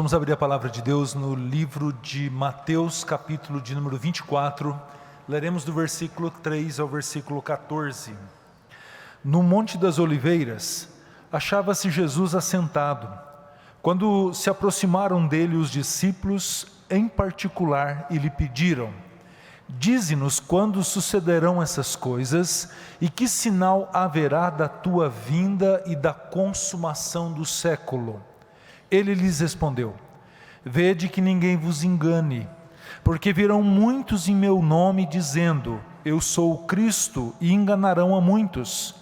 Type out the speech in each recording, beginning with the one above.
vamos abrir a palavra de Deus no livro de Mateus, capítulo de número 24, leremos do versículo 3 ao versículo 14. No Monte das Oliveiras, achava-se Jesus assentado, quando se aproximaram dele os discípulos, em particular, e lhe pediram: dize-nos quando sucederão essas coisas, e que sinal haverá da tua vinda e da consumação do século? Ele lhes respondeu: vede que ninguém vos engane, porque virão muitos em meu nome dizendo: eu sou o Cristo, e enganarão a muitos.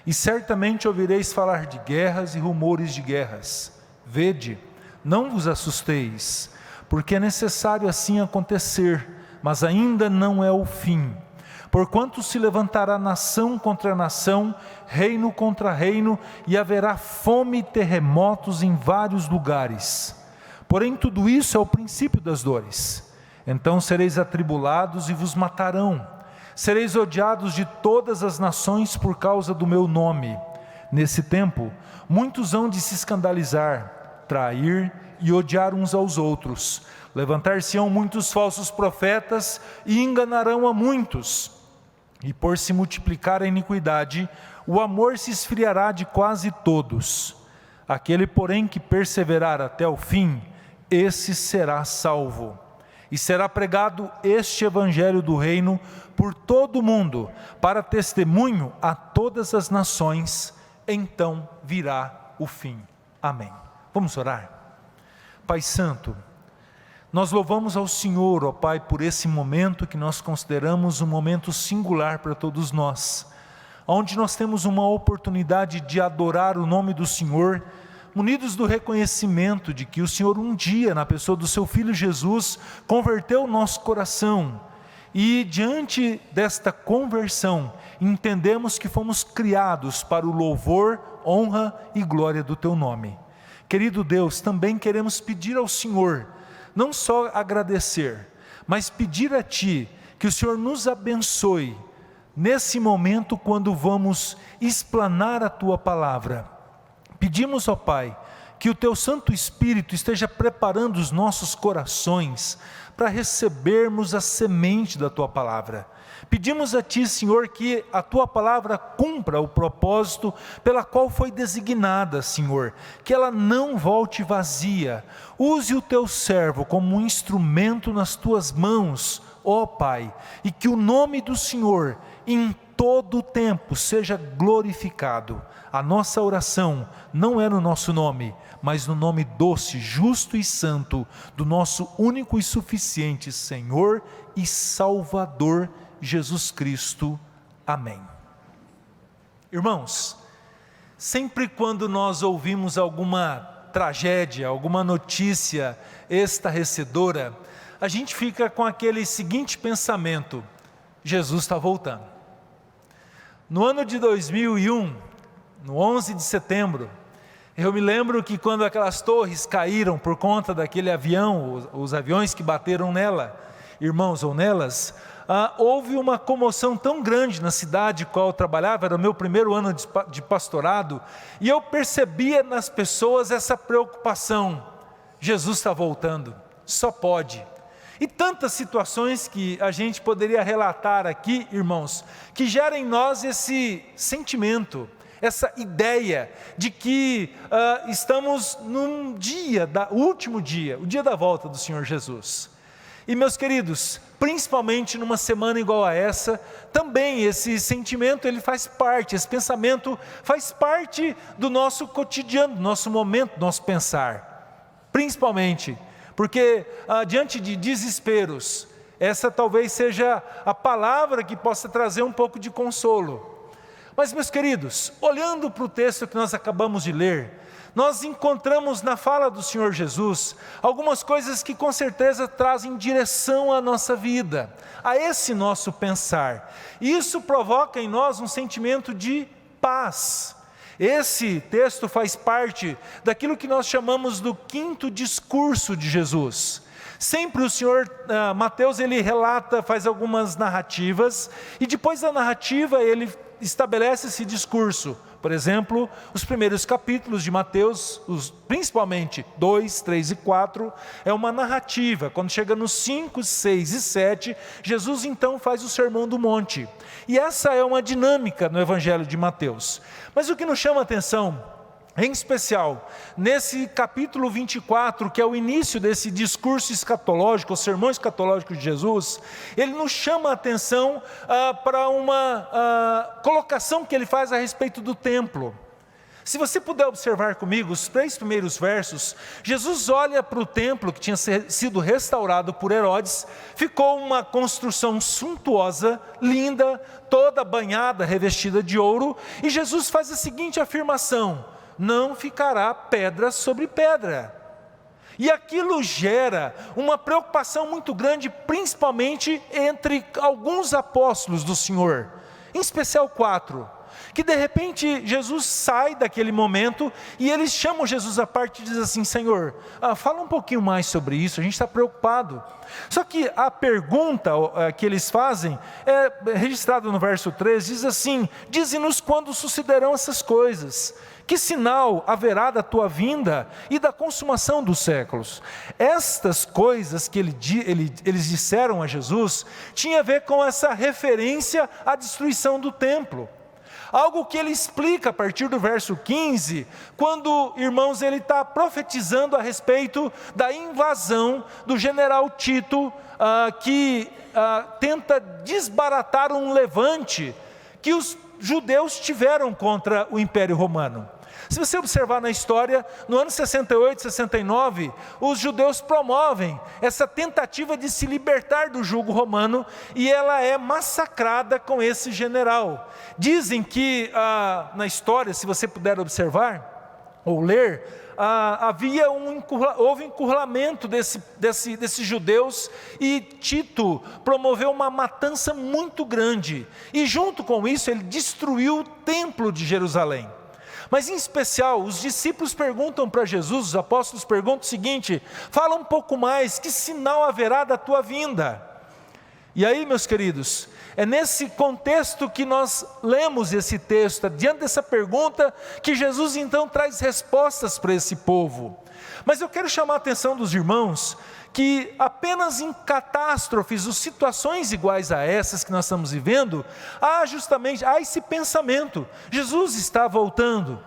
E certamente ouvireis falar de guerras e rumores de guerras. Vede, não vos assusteis, porque é necessário assim acontecer, mas ainda não é o fim. Porquanto se levantará nação contra nação, reino contra reino, e haverá fome e terremotos em vários lugares. Porém tudo isso é o princípio das dores. Então sereis atribulados e vos matarão. Sereis odiados de todas as nações por causa do meu nome. Nesse tempo, muitos hão de se escandalizar, trair e odiar uns aos outros. Levantar-se-ão muitos falsos profetas e enganarão a muitos. E por se multiplicar a iniquidade, o amor se esfriará de quase todos. Aquele, porém, que perseverar até o fim, esse será salvo. E será pregado este evangelho do reino por todo o mundo, para testemunho a todas as nações, então virá o fim. Amém. Vamos orar? Pai Santo, nós louvamos ao Senhor, ó Pai, por esse momento que nós consideramos um momento singular para todos nós, onde nós temos uma oportunidade de adorar o nome do Senhor, munidos do reconhecimento de que o Senhor um dia, na pessoa do seu Filho Jesus, converteu o nosso coração, e diante desta conversão, entendemos que fomos criados para o louvor, honra e glória do Teu nome. Querido Deus, também queremos pedir ao Senhor, não só agradecer, mas pedir a Ti que o Senhor nos abençoe nesse momento quando vamos explanar a Tua palavra. Pedimos, ó Pai, que o Teu Santo Espírito esteja preparando os nossos corações para recebermos a semente da Tua palavra. Pedimos a Ti, Senhor, que a Tua palavra cumpra o propósito pela qual foi designada, Senhor, que ela não volte vazia. Use o Teu servo como um instrumento nas Tuas mãos, ó Pai, e que o nome do Senhor em todo o tempo seja glorificado. A nossa oração não é no nosso nome, mas no nome doce, justo e santo do nosso único e suficiente Senhor e Salvador Jesus Cristo. Amém. Irmãos, sempre quando nós ouvimos alguma tragédia, alguma notícia estarrecedora, a gente fica com aquele seguinte pensamento: Jesus está voltando. No ano de 2001, no 11 de setembro, eu me lembro que quando aquelas torres caíram por conta daquele avião, os aviões que bateram nela, irmãos, ou nelas, houve uma comoção tão grande na cidade qual eu trabalhava, era o meu primeiro ano de pastorado, e eu percebia nas pessoas essa preocupação: Jesus está voltando, só pode. E tantas situações que a gente poderia relatar aqui, irmãos, que geram em nós esse sentimento, essa ideia de que estamos num dia, o último dia, o dia da volta do Senhor Jesus. E meus queridos, principalmente numa semana igual a essa, também esse sentimento, ele faz parte, esse pensamento faz parte do nosso cotidiano, do nosso momento, do nosso pensar. Principalmente porque diante de desesperos, essa talvez seja a palavra que possa trazer um pouco de consolo. Mas meus queridos, olhando para o texto que nós acabamos de ler, nós encontramos na fala do Senhor Jesus algumas coisas que com certeza trazem direção à nossa vida, a esse nosso pensar. E isso provoca em nós um sentimento de paz. Esse texto faz parte daquilo que nós chamamos do quinto discurso de Jesus. Sempre o Senhor, Mateus, ele relata, faz algumas narrativas, e depois da narrativa ele estabelece esse discurso. Por exemplo, os primeiros capítulos de Mateus, principalmente 2, 3 e 4, é uma narrativa. Quando chega nos 5, 6 e 7, Jesus então faz o Sermão do Monte. E essa é uma dinâmica no Evangelho de Mateus. Mas o que nos chama a atenção, em especial, nesse capítulo 24, que é o início desse discurso escatológico, o sermão escatológico de Jesus, ele nos chama a atenção para uma colocação que ele faz a respeito do templo. Se você puder observar comigo os 3 primeiros versos, Jesus olha para o templo que tinha sido restaurado por Herodes, ficou uma construção suntuosa, linda, toda banhada, revestida de ouro, e Jesus faz a seguinte afirmação: não ficará pedra sobre pedra. E aquilo gera uma preocupação muito grande, principalmente entre alguns apóstolos do Senhor, em especial 4, que de repente Jesus sai daquele momento e eles chamam Jesus à parte e dizem assim: Senhor, fala um pouquinho mais sobre isso, a gente está preocupado. Só que a pergunta que eles fazem é registrada no verso 3, diz assim: dize-nos quando sucederão essas coisas. Que sinal haverá da tua vinda e da consumação dos séculos? Estas coisas que eles disseram a Jesus, tinha a ver com essa referência à destruição do templo. Algo que ele explica a partir do verso 15, quando, irmãos, ele está profetizando a respeito da invasão do general Tito, que tenta desbaratar um levante que os judeus tiveram contra o Império Romano. Se você observar na história, no ano 68, 69, os judeus promovem essa tentativa de se libertar do jugo romano e ela é massacrada com esse general. Dizem que na história, se você puder observar ou ler, houve encurralamento desses judeus e Tito promoveu uma matança muito grande. E junto com isso ele destruiu o templo de Jerusalém. Mas em especial, os discípulos perguntam para Jesus, os apóstolos perguntam o seguinte: fala um pouco mais, que sinal haverá da tua vinda? E aí, meus queridos, é nesse contexto que nós lemos esse texto, diante dessa pergunta, que Jesus então traz respostas para esse povo. Mas eu quero chamar a atenção dos irmãos, que apenas em catástrofes ou situações iguais a essas que nós estamos vivendo, há esse pensamento: Jesus está voltando.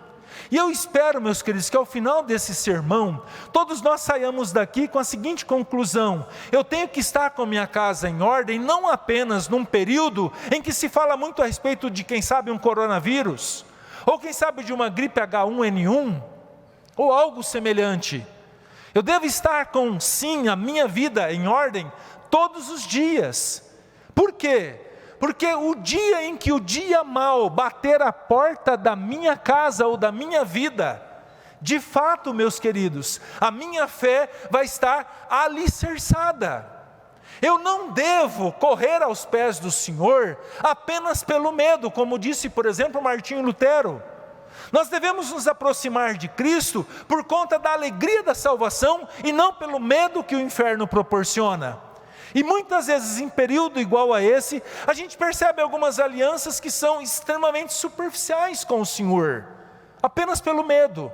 E eu espero, meus queridos, que ao final desse sermão, todos nós saiamos daqui com a seguinte conclusão: eu tenho que estar com a minha casa em ordem, não apenas num período em que se fala muito a respeito de, quem sabe, um coronavírus, ou quem sabe de uma gripe H1N1, ou algo semelhante. Eu devo estar com, sim, a minha vida em ordem todos os dias. Por quê? Porque o dia em que o dia mau bater a porta da minha casa ou da minha vida, de fato, meus queridos, a minha fé vai estar alicerçada. Eu não devo correr aos pés do Senhor apenas pelo medo, como disse, por exemplo, Martinho Lutero. Nós devemos nos aproximar de Cristo por conta da alegria da salvação e não pelo medo que o inferno proporciona. E muitas vezes, em período igual a esse, a gente percebe algumas alianças que são extremamente superficiais com o Senhor, apenas pelo medo.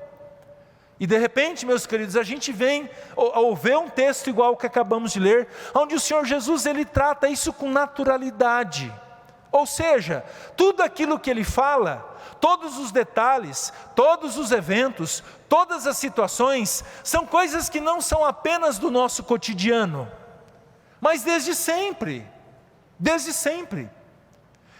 E de repente, meus queridos, a gente vem ou vê um texto igual ao que acabamos de ler, onde o Senhor Jesus, ele trata isso com naturalidade. Ou seja, tudo aquilo que ele fala, todos os detalhes, todos os eventos, todas as situações, são coisas que não são apenas do nosso cotidiano, mas desde sempre.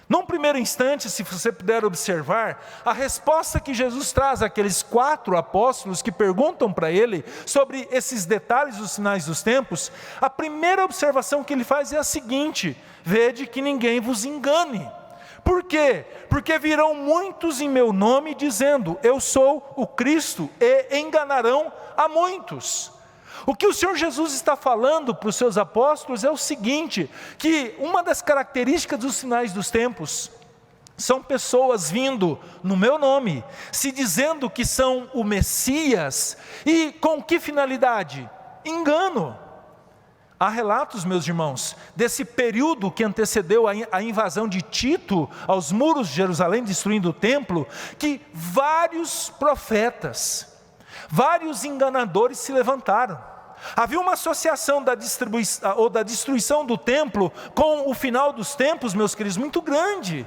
Num primeiro instante, se você puder observar, a resposta que Jesus traz àqueles 4 apóstolos que perguntam para ele sobre esses detalhes dos sinais dos tempos, a primeira observação que ele faz é a seguinte: vede que ninguém vos engane. Por quê? Porque virão muitos em meu nome dizendo, eu sou o Cristo, e enganarão a muitos. O que o Senhor Jesus está falando para os seus apóstolos é o seguinte, que uma das características dos sinais dos tempos são pessoas vindo no meu nome, se dizendo que são o Messias, e com que finalidade? Engano. Há relatos, meus irmãos, desse período que antecedeu a invasão de Tito aos muros de Jerusalém, destruindo o templo, que vários profetas, vários enganadores se levantaram. Havia uma associação da destruição do templo com o final dos tempos, meus queridos, muito grande.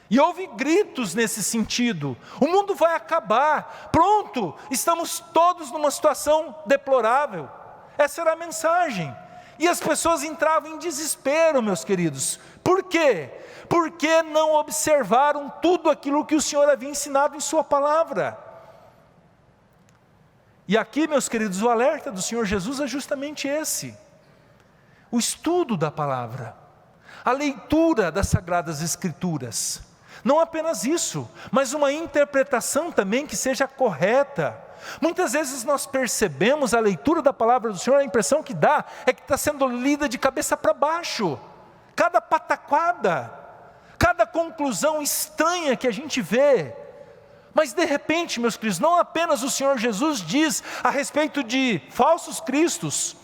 E houve gritos nesse sentido: o mundo vai acabar, pronto, estamos todos numa situação deplorável. Essa era a mensagem. E as pessoas entravam em desespero, meus queridos. Por quê? Porque não observaram tudo aquilo que o Senhor havia ensinado em sua palavra. E aqui, meus queridos, o alerta do Senhor Jesus é justamente esse: o estudo da palavra, a leitura das Sagradas Escrituras. Não apenas isso, mas uma interpretação também que seja correta. Muitas vezes nós percebemos a leitura da palavra do Senhor, a impressão que dá é que está sendo lida de cabeça para baixo. Cada pataquada, cada conclusão estranha que a gente vê. Mas de repente, meus queridos, não apenas o Senhor Jesus diz a respeito de falsos cristos,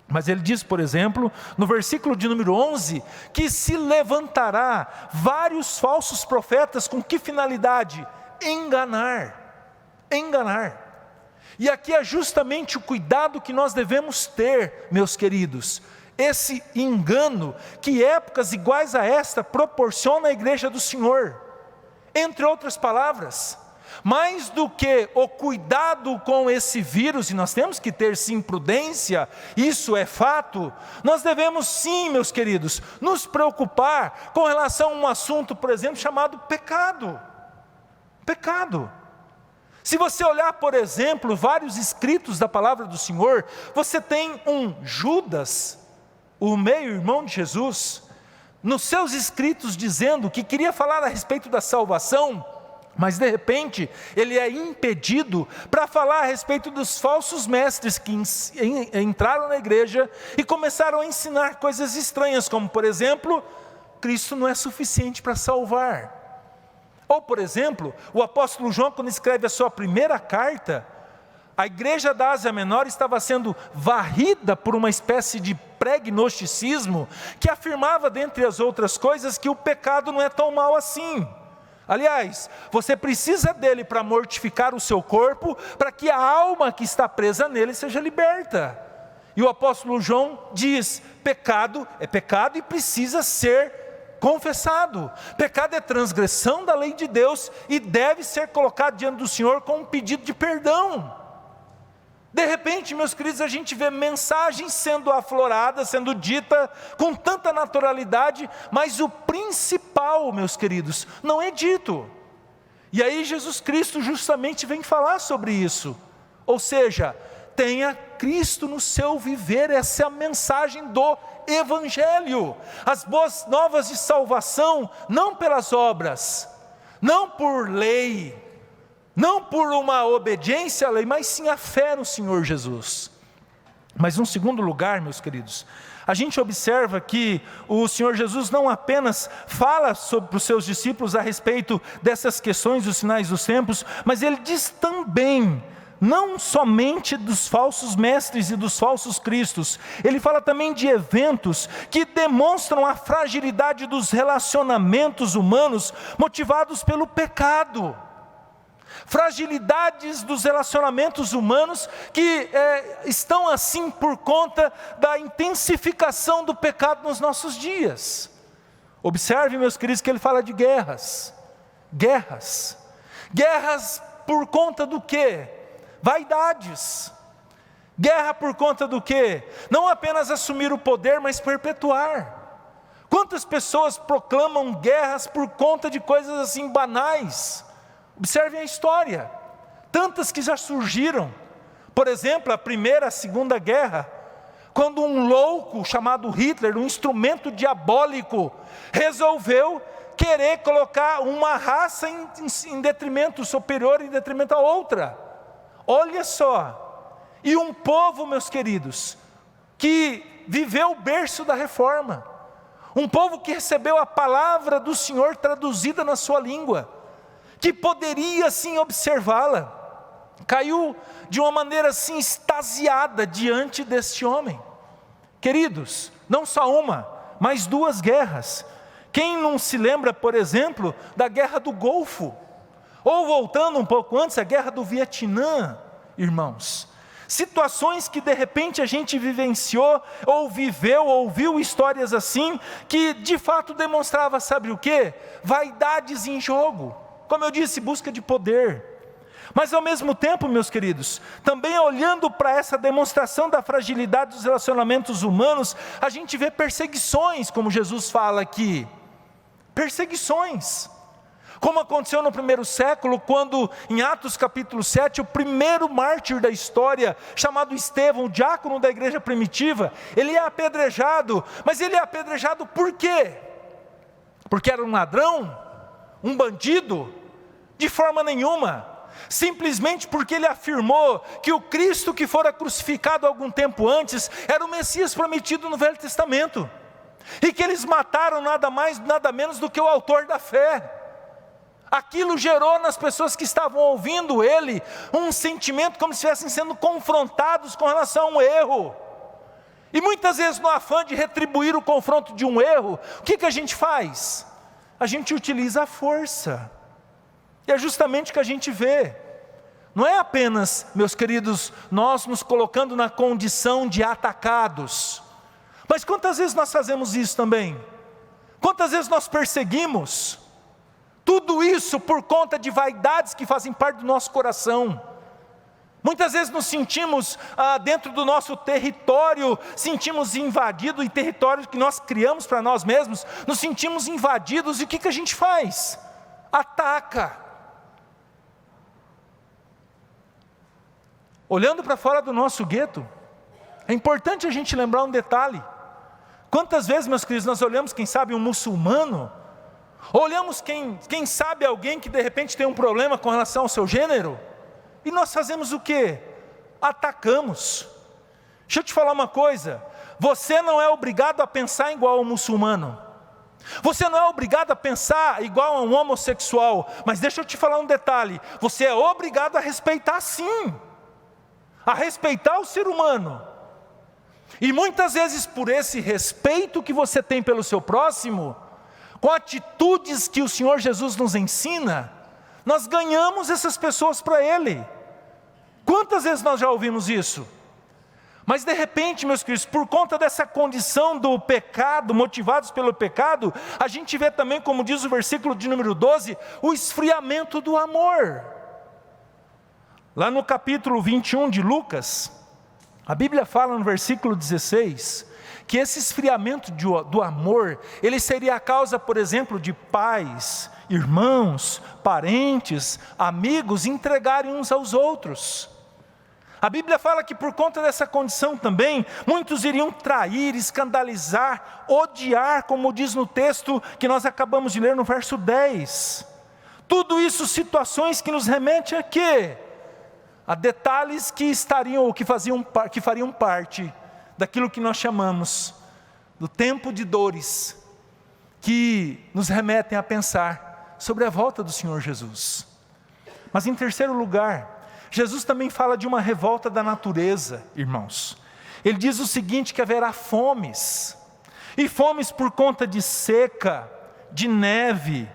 mas ele diz, por exemplo, no versículo de número 11, que se levantará vários falsos profetas, com que finalidade? Enganar. E aqui é justamente o cuidado que nós devemos ter, meus queridos. Esse engano que épocas iguais a esta proporciona à igreja do Senhor. Entre outras palavras, mais do que o cuidado com esse vírus, e nós temos que ter sim prudência, isso é fato, nós devemos sim, meus queridos, nos preocupar com relação a um assunto, por exemplo, chamado pecado. Pecado. Se você olhar, por exemplo, vários escritos da palavra do Senhor, você tem um Judas, o meio-irmão de Jesus, nos seus escritos dizendo que queria falar a respeito da salvação, mas de repente ele é impedido para falar a respeito dos falsos mestres que entraram na igreja e começaram a ensinar coisas estranhas, como por exemplo, Cristo não é suficiente para salvar. Ou por exemplo, o apóstolo João, quando escreve a sua primeira carta, a igreja da Ásia Menor estava sendo varrida por uma espécie de pré-gnosticismo que afirmava, dentre as outras coisas, que o pecado não é tão mau assim. Aliás, você precisa dele para mortificar o seu corpo, para que a alma que está presa nele seja liberta. E o apóstolo João diz: pecado é pecado e precisa ser confessado. Pecado é transgressão da lei de Deus e deve ser colocado diante do Senhor com um pedido de perdão. De repente, meus queridos, a gente vê mensagens sendo afloradas, sendo dita com tanta naturalidade, mas o principal, meus queridos, não é dito. E aí Jesus Cristo justamente vem falar sobre isso. Ou seja, tenha Cristo no seu viver, essa é a mensagem do Evangelho. As boas novas de salvação, não pelas obras, não por lei, não por uma obediência à lei, mas sim a fé no Senhor Jesus. Mas em segundo lugar, meus queridos, a gente observa que o Senhor Jesus não apenas fala para os seus discípulos a respeito dessas questões dos sinais dos tempos, mas ele diz também, não somente dos falsos mestres e dos falsos cristos, ele fala também de eventos que demonstram a fragilidade dos relacionamentos humanos motivados pelo pecado. Fragilidades dos relacionamentos humanos que estão assim por conta da intensificação do pecado nos nossos dias. Observe, meus queridos, que ele fala de guerras. Guerras por conta do quê? Vaidades. Guerra por conta do quê? Não apenas assumir o poder, mas perpetuar. Quantas pessoas proclamam guerras por conta de coisas assim banais? Observem a história, tantas que já surgiram. Por exemplo, a Primeira, a Segunda Guerra, quando um louco chamado Hitler, um instrumento diabólico, resolveu querer colocar uma raça em detrimento superior, em detrimento a outra. Olha só, e um povo, meus queridos, que viveu o berço da reforma, um povo que recebeu a palavra do Senhor traduzida na sua língua, que poderia assim observá-la, caiu de uma maneira assim extasiada diante deste homem. Queridos, não só uma, mas 2 guerras. Quem não se lembra, por exemplo, da Guerra do Golfo? Ou voltando um pouco antes, a Guerra do Vietnã, irmãos. Situações que de repente a gente vivenciou, ou viveu, ouviu histórias assim, que de fato demonstrava, sabe o quê? Vaidades em jogo. Como eu disse, busca de poder. Mas ao mesmo tempo, meus queridos, também olhando para essa demonstração da fragilidade dos relacionamentos humanos, a gente vê perseguições, como Jesus fala aqui. Perseguições. Como aconteceu no primeiro século, quando em Atos capítulo 7, o primeiro mártir da história, chamado Estevão, o diácono da igreja primitiva, ele é apedrejado. Mas ele é apedrejado por quê? Porque era um ladrão? Um bandido? De forma nenhuma. Simplesmente porque ele afirmou que o Cristo que fora crucificado algum tempo antes era o Messias prometido no Velho Testamento, e que eles mataram nada mais, nada menos do que o autor da fé. Aquilo gerou nas pessoas que estavam ouvindo ele um sentimento como se estivessem sendo confrontados com relação a um erro. E muitas vezes, no afã de retribuir o confronto de um erro, o que a gente faz? A gente utiliza a força. E é justamente o que a gente vê. Não é apenas, meus queridos, nós nos colocando na condição de atacados. Mas quantas vezes nós fazemos isso também? Quantas vezes nós perseguimos? Tudo isso por conta de vaidades que fazem parte do nosso coração. Muitas vezes nos sentimos dentro do nosso território, sentimos invadidos, e território que nós criamos para nós mesmos, nos sentimos invadidos, e o que a gente faz? Ataca. Olhando para fora do nosso gueto, é importante a gente lembrar um detalhe. Quantas vezes, meus queridos, nós olhamos, quem sabe, um muçulmano, olhamos quem sabe alguém que de repente tem um problema com relação ao seu gênero, e nós fazemos o quê? Atacamos. Deixa eu te falar uma coisa, você não é obrigado a pensar igual ao muçulmano, você não é obrigado a pensar igual a um homossexual, mas deixa eu te falar um detalhe, você é obrigado a respeitar sim, a respeitar o ser humano. E muitas vezes por esse respeito que você tem pelo seu próximo, com atitudes que o Senhor Jesus nos ensina, nós ganhamos essas pessoas para Ele. Quantas vezes nós já ouvimos isso? Mas de repente, meus queridos, por conta dessa condição do pecado, motivados pelo pecado, a gente vê também, como diz o versículo de número 12, o esfriamento do amor. Lá no capítulo 21 de Lucas, a Bíblia fala no versículo 16, que esse esfriamento do amor, ele seria a causa, por exemplo, de pais, irmãos, parentes, amigos entregarem uns aos outros. A Bíblia fala que por conta dessa condição também, muitos iriam trair, escandalizar, odiar, como diz no texto que nós acabamos de ler no verso 10. Tudo isso situações que nos remetem a quê? A detalhes que estariam ou que fariam parte daquilo que nós chamamos do tempo de dores, que nos remetem a pensar sobre a volta do Senhor Jesus. Mas em terceiro lugar, Jesus também fala de uma revolta da natureza, irmãos. Ele diz o seguinte, que haverá fomes, e fomes por conta de seca, de neve,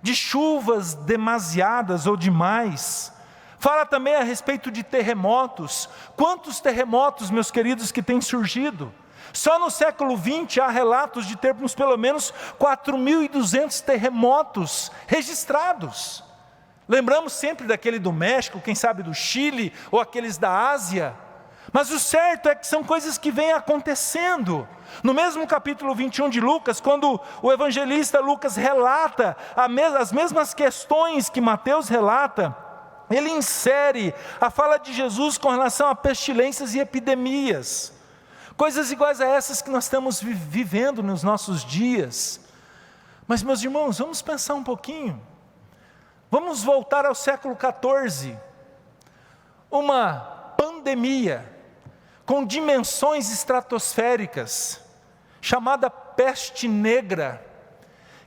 de chuvas demasiadas ou demais. Fala também a respeito de terremotos. Quantos terremotos, meus queridos, que têm surgido? Só no século XX há relatos de termos pelo menos 4.200 terremotos registrados. Lembramos sempre daquele do México, quem sabe do Chile, ou aqueles da Ásia. Mas o certo é que são coisas que vêm acontecendo. No mesmo capítulo 21 de Lucas, quando o evangelista Lucas relata as mesmas questões que Mateus relata, ele insere a fala de Jesus com relação a pestilências e epidemias. Coisas iguais a essas que nós estamos vivendo nos nossos dias. Mas, meus irmãos, vamos pensar um pouquinho. Vamos voltar ao século XIV. Uma pandemia com dimensões estratosféricas, chamada peste negra,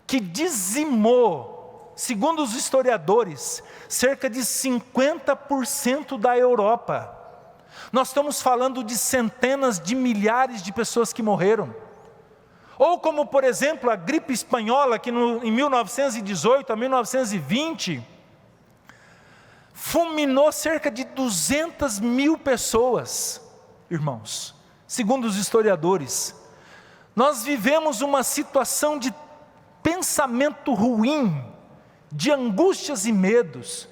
que dizimou, segundo os historiadores, cerca de 50% da Europa. Nós estamos falando de centenas de milhares de pessoas que morreram. Ou como, por exemplo, a gripe espanhola, que em 1918 a 1920, fulminou cerca de 200 mil pessoas, irmãos, segundo os historiadores. Nós vivemos uma situação de pensamento ruim, de angústias e medos.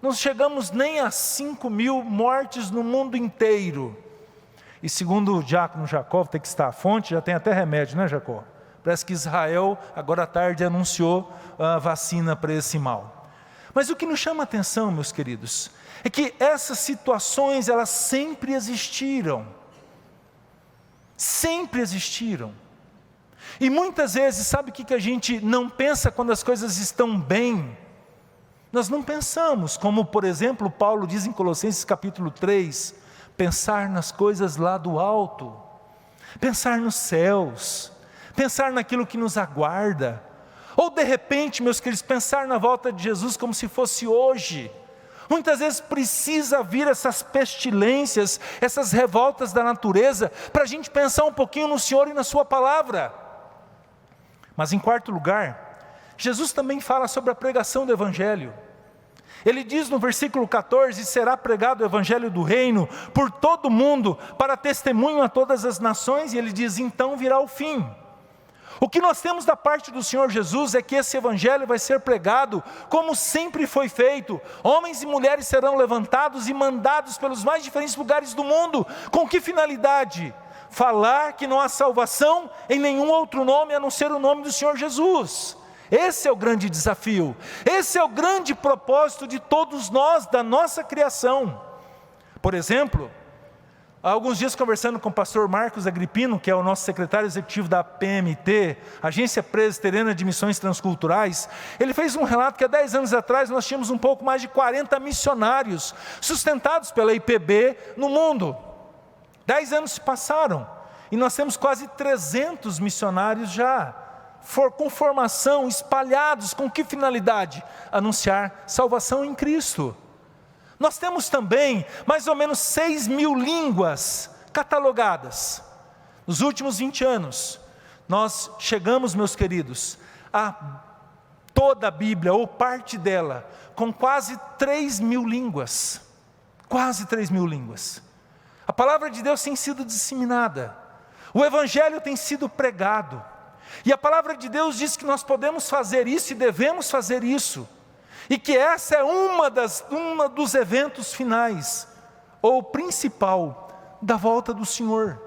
Não chegamos nem a 5 mil mortes no mundo inteiro. E segundo o diácono Jacó, tem que estar a fonte, já tem até remédio, né, Jacó? Parece que Israel, agora à tarde, anunciou a vacina para esse mal. Mas o que nos chama a atenção, meus queridos, é que essas situações, elas sempre existiram. Sempre existiram. E muitas vezes, sabe o que a gente não pensa quando as coisas estão bem? Nós não pensamos, como por exemplo, Paulo diz em Colossenses capítulo 3, pensar nas coisas lá do alto, pensar nos céus, pensar naquilo que nos aguarda, ou de repente, meus queridos, pensar na volta de Jesus como se fosse hoje. Muitas vezes precisa vir essas pestilências, essas revoltas da natureza, para a gente pensar um pouquinho no Senhor e na sua palavra. Mas em quarto lugar, Jesus também fala sobre a pregação do Evangelho. Ele diz no versículo 14, será pregado o Evangelho do Reino por todo o mundo, para testemunho a todas as nações, e ele diz, então virá o fim. O que nós temos da parte do Senhor Jesus é que esse Evangelho vai ser pregado como sempre foi feito. Homens e mulheres serão levantados e mandados pelos mais diferentes lugares do mundo. Com que finalidade? Falar que não há salvação em nenhum outro nome a não ser o nome do Senhor Jesus. Esse é o grande desafio, esse é o grande propósito de todos nós, da nossa criação. Por exemplo, há alguns dias conversando com o pastor Marcos Agripino, que é o nosso secretário executivo da PMT, Agência Presbiteriana de Missões Transculturais, ele fez um relato que há 10 anos atrás nós tínhamos um pouco mais de 40 missionários, sustentados pela IPB no mundo. 10 anos se passaram, e nós temos quase 300 missionários já, com formação, espalhados, com que finalidade? Anunciar salvação em Cristo. Nós temos também mais ou menos 6 mil línguas catalogadas. Nos últimos 20 anos, nós chegamos, meus queridos, a toda a Bíblia, ou parte dela, com quase 3 mil línguas. Quase 3 mil línguas. A palavra de Deus tem sido disseminada. O Evangelho tem sido pregado. E a palavra de Deus diz que nós podemos fazer isso e devemos fazer isso. E que essa é uma dos eventos finais, ou principal, da volta do Senhor.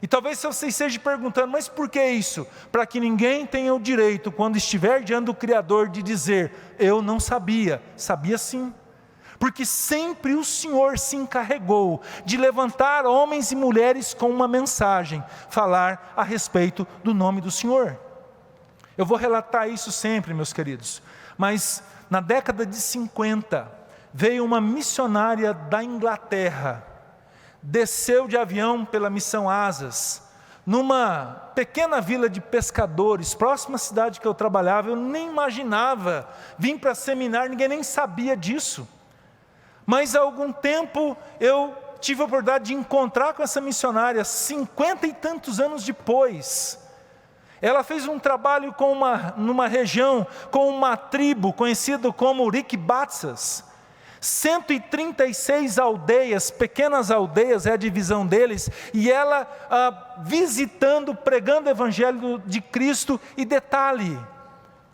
E talvez você esteja perguntando, mas por que isso? Para que ninguém tenha o direito, quando estiver diante do Criador, de dizer, eu não sabia. Sabia sim. Porque sempre o Senhor se encarregou de levantar homens e mulheres com uma mensagem, falar a respeito do nome do Senhor. Eu vou relatar isso sempre, meus queridos, mas na década de 50, veio uma missionária da Inglaterra, desceu de avião pela Missão Asas, numa pequena vila de pescadores, próxima à cidade que eu trabalhava. Eu nem imaginava, vim para seminário, ninguém nem sabia disso. Mas há algum tempo eu tive a oportunidade de encontrar com essa missionária, 50 e tantos anos depois. Ela fez um trabalho numa região, com uma tribo conhecida como Rikbatsas. 136 aldeias, pequenas aldeias, é a divisão deles, e ela visitando, pregando o Evangelho de Cristo, e detalhe,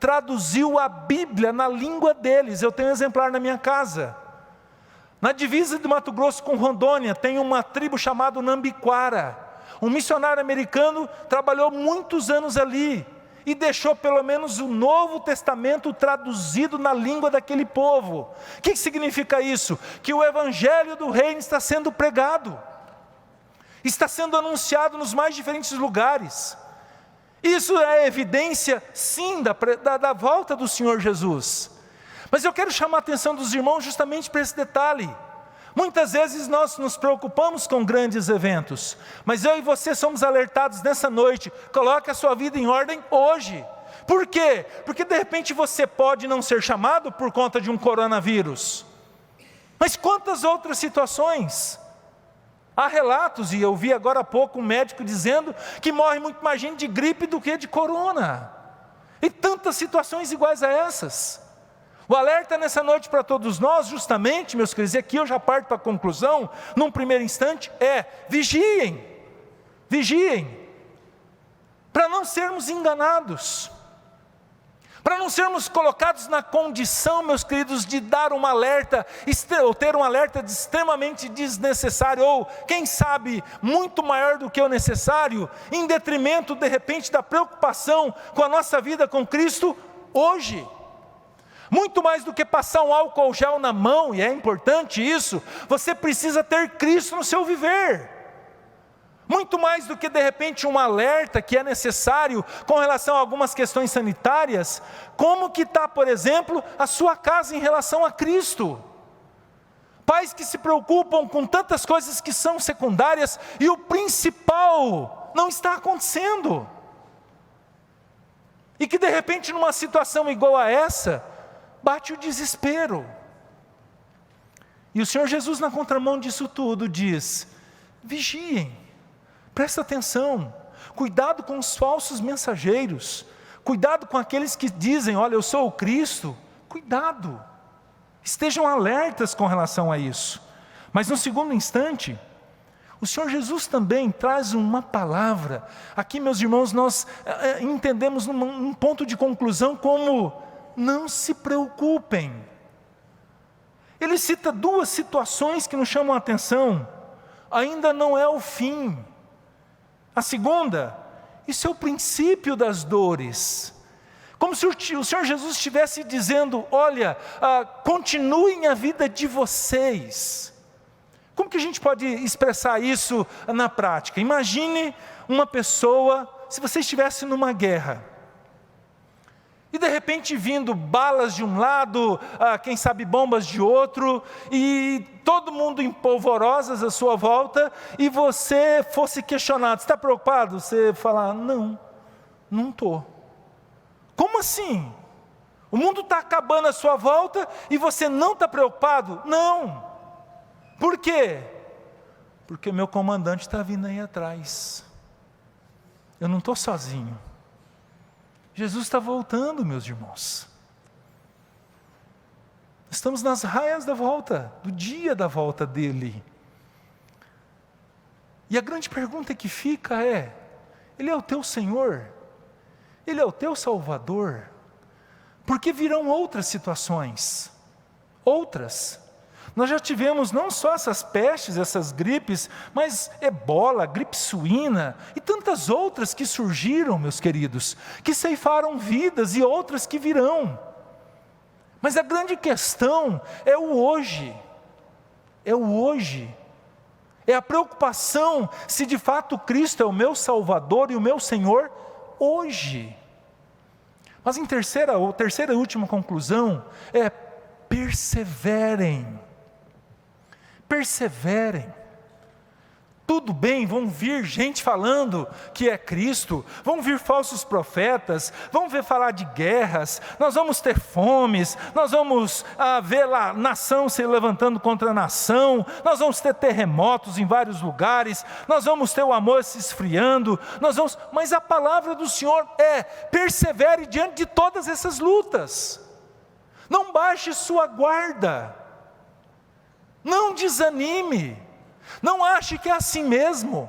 traduziu a Bíblia na língua deles. Eu tenho um exemplar na minha casa. Na divisa de Mato Grosso com Rondônia, tem uma tribo chamada Nambiquara. Um missionário americano trabalhou muitos anos ali e deixou pelo menos o Novo Testamento traduzido na língua daquele povo. O que significa isso? Que o Evangelho do Reino está sendo pregado, está sendo anunciado nos mais diferentes lugares. Isso é evidência, sim, da volta do Senhor Jesus. Mas eu quero chamar a atenção dos irmãos justamente para esse detalhe. Muitas vezes nós nos preocupamos com grandes eventos, mas eu e você somos alertados nessa noite, coloque a sua vida em ordem hoje. Por quê? Porque de repente você pode não ser chamado por conta de um coronavírus. Mas quantas outras situações? Há relatos, e eu vi agora há pouco um médico dizendo que morre muito mais gente de gripe do que de corona. E tantas situações iguais a essas. O alerta nessa noite para todos nós, justamente, meus queridos, e aqui eu já parto para a conclusão, num primeiro instante, vigiem, para não sermos enganados, para não sermos colocados na condição, meus queridos, de dar um alerta, ou ter um alerta extremamente desnecessário, ou quem sabe, muito maior do que o necessário, em detrimento, de repente, da preocupação com a nossa vida com Cristo, hoje. Muito mais do que passar um álcool gel na mão, e é importante isso, você precisa ter Cristo no seu viver. Muito mais do que de repente um alerta que é necessário com relação a algumas questões sanitárias, como que está, por exemplo, a sua casa em relação a Cristo? Pais que se preocupam com tantas coisas que são secundárias e o principal não está acontecendo. E que de repente numa situação igual a essa, bate o desespero. E o Senhor Jesus, na contramão disso tudo, diz: vigiem, presta atenção, cuidado com os falsos mensageiros, cuidado com aqueles que dizem: olha, eu sou o Cristo. Cuidado, estejam alertas com relação a isso. Mas no segundo instante, o Senhor Jesus também traz uma palavra. Aqui, meus irmãos, nós entendemos um ponto de conclusão como: não se preocupem. Ele cita duas situações que nos chamam a atenção. Ainda não é o fim. A segunda, isso é o princípio das dores. Como se o Senhor Jesus estivesse dizendo: olha, continuem a vida de vocês. Como que a gente pode expressar isso na prática? Imagine uma pessoa, se você estivesse numa guerra, e de repente vindo balas de um lado, quem sabe bombas de outro, e todo mundo em polvorosas à sua volta, e você fosse questionado: está preocupado? Você falar: não estou. Como assim? O mundo está acabando à sua volta e você não está preocupado? Não. Por quê? Porque o meu comandante está vindo aí atrás. Eu não estou sozinho. Jesus está voltando, meus irmãos. Estamos nas raias da volta, do dia da volta dele. E a grande pergunta que fica é: Ele é o teu Senhor? Ele é o teu Salvador? Porque virão outras situações. Outras. Nós já tivemos não só essas pestes, essas gripes, mas ebola, gripe suína e tantas outras que surgiram, meus queridos, que ceifaram vidas, e outras que virão. Mas a grande questão é o hoje. É o hoje. É a preocupação se de fato Cristo é o meu Salvador e o meu Senhor hoje. Mas terceira e última conclusão é: perseverem. Perseverem. Tudo bem, vão vir gente falando que é Cristo, vão vir falsos profetas, vão ver falar de guerras, nós vamos ter fomes, nós vamos ver lá nação se levantando contra nação, nós vamos ter terremotos em vários lugares, nós vamos ter o amor se esfriando, mas a palavra do Senhor é: persevere diante de todas essas lutas, não baixe sua guarda, não desanime, não ache que é assim mesmo.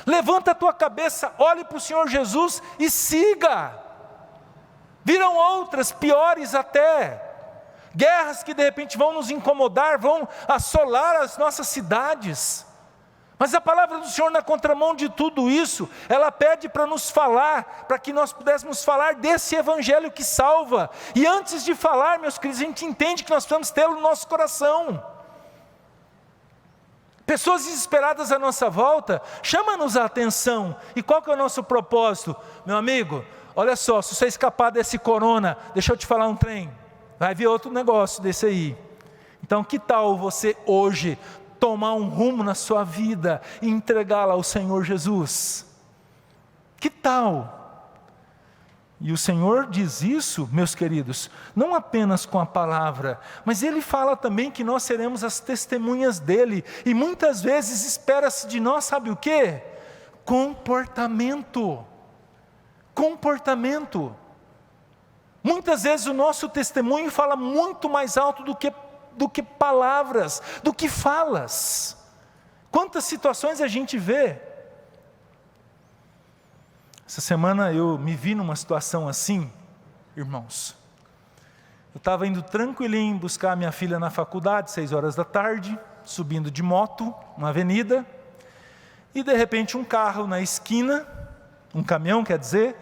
Levanta a tua cabeça, olhe para o Senhor Jesus e siga. Virão outras, piores até. Guerras que de repente vão nos incomodar, vão assolar as nossas cidades. Mas a palavra do Senhor, na contramão de tudo isso, ela pede para nos falar, para que nós pudéssemos falar desse evangelho que salva. E antes de falar, meus queridos, a gente entende que nós precisamos tê-lo no nosso coração. Pessoas desesperadas à nossa volta, chama-nos a atenção. E qual que é o nosso propósito? Meu amigo, olha só, se você escapar desse corona, deixa eu te falar um trem, vai vir outro negócio desse aí. Então que tal você hoje tomar um rumo na sua vida e entregá-la ao Senhor Jesus? Que tal? E o Senhor diz isso, meus queridos, não apenas com a palavra, mas Ele fala também que nós seremos as testemunhas dEle. E muitas vezes espera-se de nós, sabe o quê? Comportamento. Comportamento. Muitas vezes o nosso testemunho fala muito mais alto do que palavras, do que falas. Quantas situações a gente vê? Essa semana eu me vi numa situação assim, irmãos. Eu estava indo tranquilinho buscar a minha filha na faculdade, 6 horas da tarde, subindo de moto, uma avenida, e de repente um carro na esquina, um caminhão quer dizer,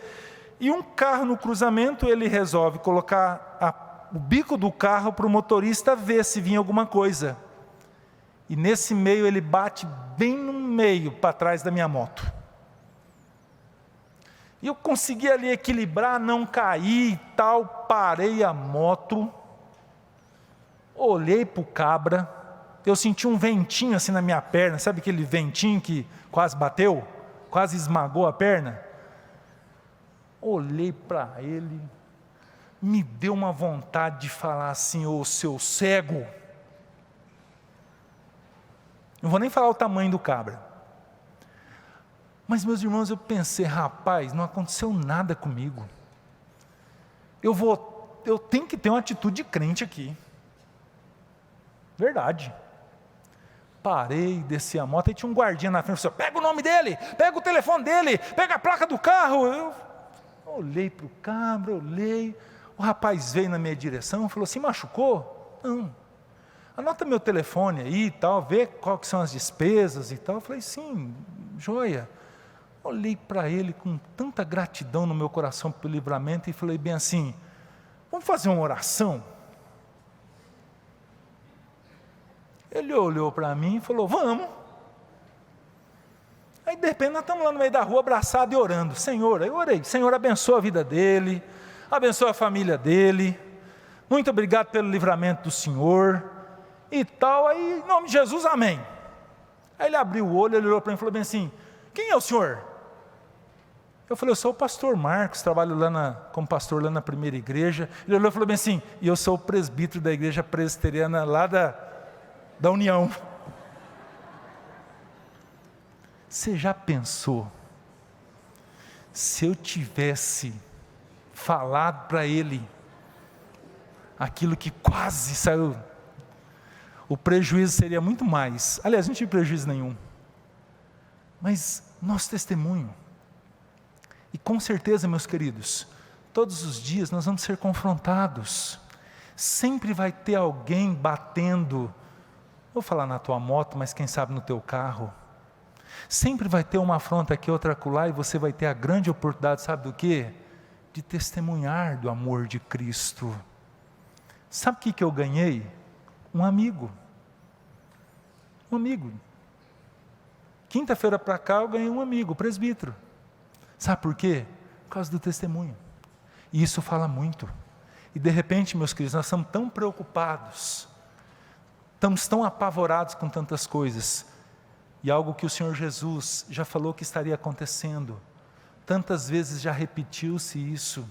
e um carro no cruzamento, ele resolve colocar o bico do carro para o motorista ver se vinha alguma coisa. E nesse meio ele bate bem no meio, para trás da minha moto. E eu consegui ali equilibrar, não cair e tal, parei a moto, olhei para o cabra, eu senti um ventinho assim na minha perna, sabe aquele ventinho que quase bateu, quase esmagou a perna? Olhei para ele, me deu uma vontade de falar assim: ô seu cego. Não vou nem falar o tamanho do cabra. Mas, meus irmãos, eu pensei: rapaz, não aconteceu nada comigo. Eu tenho que ter uma atitude de crente aqui. Verdade. Parei, desci a moto, e tinha um guardinha na frente, falou: pega o nome dele, pega o telefone dele, pega a placa do carro. Eu olhei para o cabra, olhei, o rapaz veio na minha direção, falou: se machucou? Não. Anota meu telefone aí e tal, vê qual que são as despesas e tal. Eu falei: sim, joia. Olhei para ele com tanta gratidão no meu coração pelo livramento e falei bem assim: vamos fazer uma oração? Ele olhou para mim e falou: vamos. Aí de repente nós estamos lá no meio da rua abraçados e orando. Senhor, eu orei: Senhor, abençoa a vida dele, abençoa a família dele, muito obrigado pelo livramento do Senhor e tal. Aí em nome de Jesus, amém. Aí ele abriu o olho, ele olhou para mim e falou bem assim: quem é o senhor? Eu falei: eu sou o pastor Marcos, trabalho como pastor lá na primeira igreja. Ele olhou e falou bem assim: e eu sou o presbítero da igreja presbiteriana lá da União. Você já pensou, se eu tivesse falado para ele aquilo que quase saiu, o prejuízo seria muito mais. Aliás, não tive prejuízo nenhum. Mas nosso testemunho, e com certeza, meus queridos, todos os dias nós vamos ser confrontados. Sempre vai ter alguém batendo, vou falar na tua moto, mas quem sabe no teu carro. Sempre vai ter uma afronta aqui, outra acolá, e você vai ter a grande oportunidade, sabe do quê? De testemunhar do amor de Cristo. Sabe o que eu ganhei? Um amigo. Um amigo. Quinta-feira para cá eu ganhei um amigo, presbítero. Sabe por quê? Por causa do testemunho. E isso fala muito. E de repente, meus queridos, nós estamos tão preocupados, estamos tão apavorados com tantas coisas, e algo que o Senhor Jesus já falou que estaria acontecendo, tantas vezes já repetiu-se isso,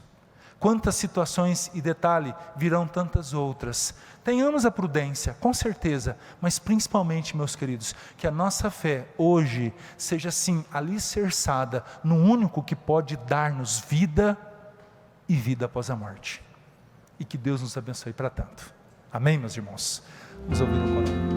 quantas situações, e detalhe, virão tantas outras. Tenhamos a prudência, com certeza, mas principalmente, meus queridos, que a nossa fé hoje seja assim, alicerçada no único que pode dar-nos vida e vida após a morte. E que Deus nos abençoe para tanto. Amém, meus irmãos? Vamos ouvir o coral.